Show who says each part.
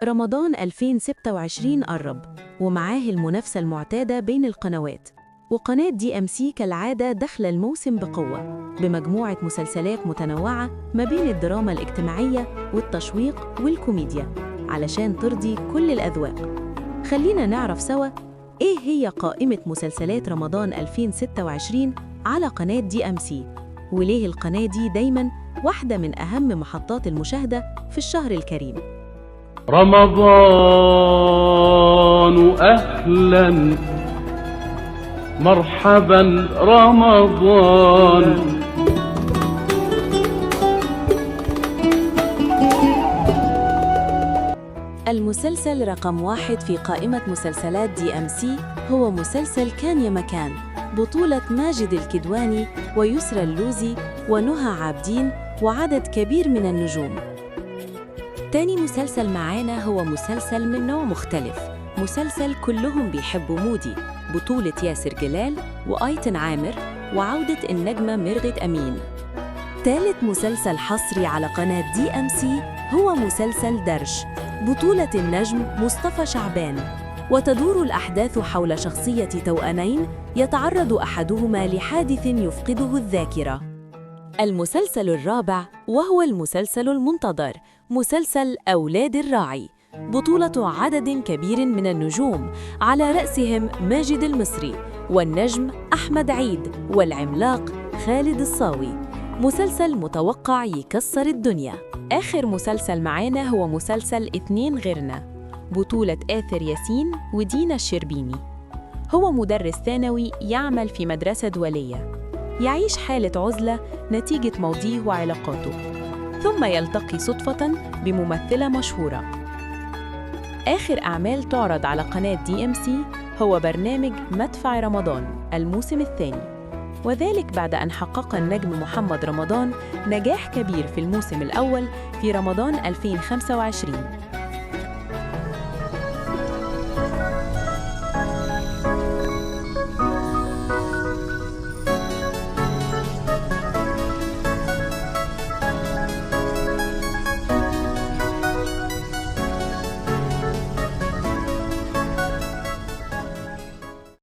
Speaker 1: رمضان 2026 قرب، ومعاه المنافسة المعتادة بين القنوات. وقناة DMC كالعادة داخلة الموسم بقوة، بمجموعة مسلسلات متنوعة ما بين الدراما الاجتماعية والتشويق والكوميديا، علشان ترضي كل الأذواق. خلينا نعرف سوا إيه هي قائمة مسلسلات رمضان 2026 على قناة DMC، وليه القناة دي دايماً واحدة من أهم محطات المشاهدة في الشهر الكريم.
Speaker 2: رمضان أهلا مرحبا رمضان.
Speaker 1: المسلسل رقم 1 في قائمة مسلسلات DMC هو مسلسل كان يا مكان، بطولة ماجد الكدواني ويسرى اللوزي ونهى عابدين وعدد كبير من النجوم. تاني مسلسل معانا هو مسلسل من نوع مختلف، مسلسل كلهم بيحبوا مودي، بطولة ياسر جلال وآيتن عامر وعودة النجمة ميرغت أمين. تالت مسلسل حصري على قناة DMC هو مسلسل درش، بطولة النجم مصطفى شعبان، وتدور الأحداث حول شخصية توأمين يتعرض أحدهما لحادث يفقده الذاكرة. المسلسل الرابع وهو المسلسل المنتظر، مسلسل أولاد الراعي، بطولة عدد كبير من النجوم على رأسهم ماجد المصري والنجم أحمد عيد والعملاق خالد الصاوي. مسلسل متوقع يكسر الدنيا. آخر مسلسل معانا هو مسلسل 2 غيرنا، بطولة آثر ياسين ودينا الشربيني. هو مدرس ثانوي يعمل في مدرسة دولية، يعيش حالة عزلة نتيجة ماضيه وعلاقاته، ثم يلتقي صدفة بممثلة مشهورة. آخر أعمال تعرض على قناة DMC هو برنامج مدفع رمضان الموسم الثاني، وذلك بعد أن حقق النجم محمد رمضان نجاح كبير في الموسم الأول في رمضان 2025.